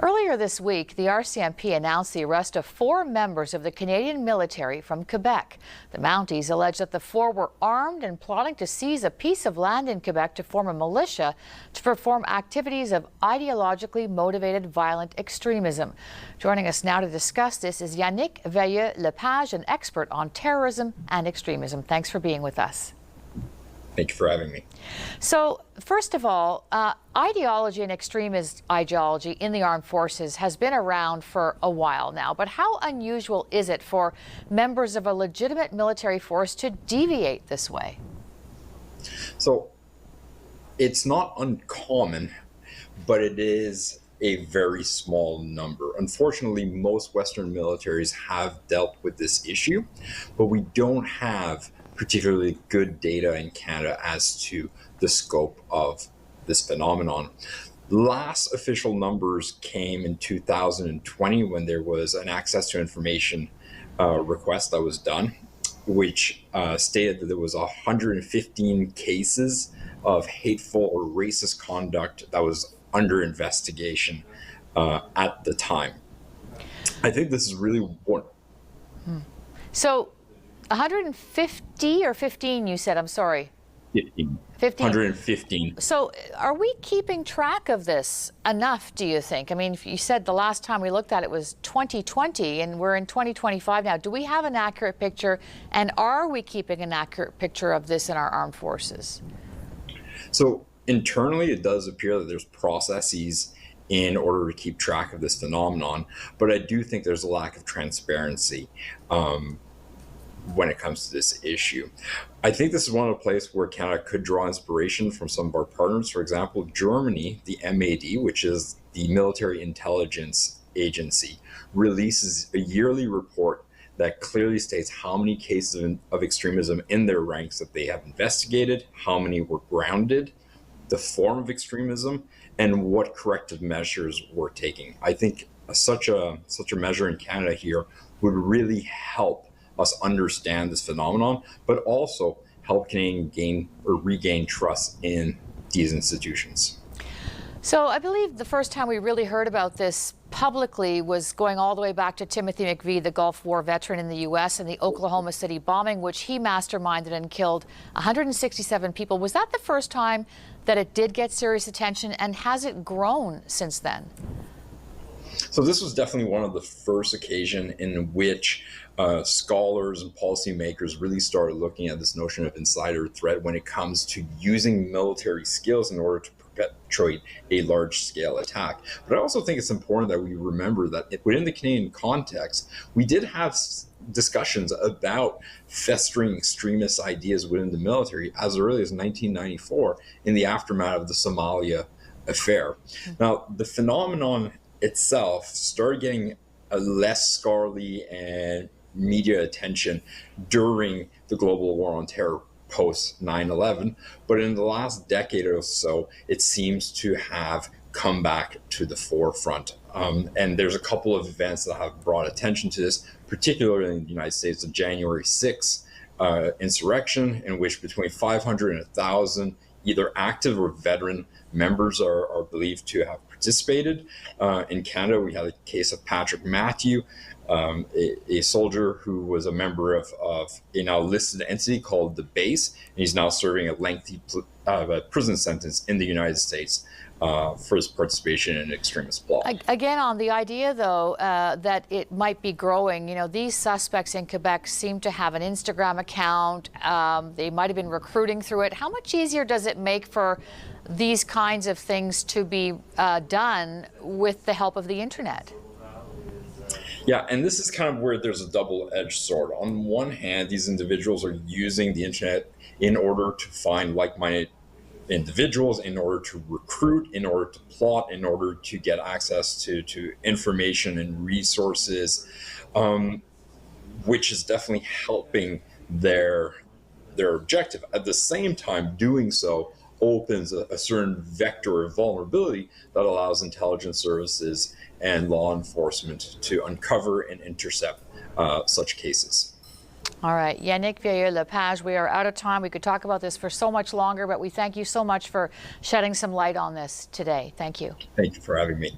Earlier this week, the RCMP announced the arrest of 4 members of the Canadian military from Quebec. The Mounties allege that the 4 were armed and plotting to seize a piece of land in Quebec to form a militia to perform activities of ideologically motivated violent extremism. Joining us now to discuss this is Yannick Veilleux-Lepage, an expert on terrorism and extremism. Thanks for being with us. Thank you for having me. So, first of all, ideology and extremist ideology in the armed forces has been around for a while now. But how unusual is it for members of a legitimate military force to deviate this way? So, it's not uncommon, but it is a very small number. Unfortunately, most Western militaries have dealt with this issue, but we don't have particularly good data in Canada as to the scope of this phenomenon. Last official numbers came in 2020 when there was an access to information request that was done, which stated that there was 115 cases of hateful or racist conduct that was under investigation at the time. I think this is really important. So 150 or 15, you said? I'm sorry. 15. 115. So are we keeping track of this enough, do you think? I mean, you said the last time we looked at it was 2020, and we're in 2025 now. Do we have an accurate picture, and are we keeping an accurate picture of this in our armed forces? So internally, it does appear that there's processes in order to keep track of this phenomenon, but I do think there's a lack of transparency when it comes to this issue. I think this is one of the places where Canada could draw inspiration from some of our partners. For example, Germany, the MAD, which is the military intelligence agency, releases a yearly report that clearly states how many cases of extremism in their ranks that they have investigated, how many were grounded, the form of extremism, and what corrective measures were taking. I think such a measure in Canada here would really help us understand this phenomenon, but also help Canadians gain or regain trust in these institutions. So I believe the first time we really heard about this publicly was going all the way back to Timothy McVeigh, the Gulf War veteran in the U.S., and the Oklahoma City bombing, which he masterminded and killed 167 people. Was that the first time that it did get serious attention, and has it grown since then? So this was definitely one of the first occasions in which scholars and policymakers really started looking at this notion of insider threat when it comes to using military skills in order to perpetrate a large-scale attack. But I also think it's important that we remember that within the Canadian context, we did have discussions about festering extremist ideas within the military as early as 1994 in the aftermath of the Somalia affair. Now, the phenomenon itself started getting a less scholarly and media attention during the global war on terror post 9/11, but in the last decade or so, it seems to have come back to the forefront. And there's a couple of events that have brought attention to this, particularly in the United States, the January 6th insurrection, in which between 500 and 1,000 either active or veteran members are believed to have participated. In Canada, we had a case of Patrick Matthew, a soldier who was a member of a now listed entity called the Base, and he's now serving a lengthy prison sentence in the United States for his participation in an extremist plot. Again, on the idea, though, that it might be growing, you know, these suspects in Quebec seem to have an Instagram account. They might have been recruiting through it. How much easier does it make for these kinds of things to be done with the help of the internet? Yeah, and this is kind of where there's a double-edged sword. On one hand, these individuals are using the internet in order to find like-minded individuals, in order to recruit, in order to plot, in order to get access to information and resources, which is definitely helping their objective. At the same time, doing so opens a certain vector of vulnerability that allows intelligence services and law enforcement to uncover and intercept such cases. All right, Yannick Veilleux-Lepage, we are out of time. We could talk about this for so much longer, but we thank you so much for shedding some light on this today. Thank you. Thank you for having me.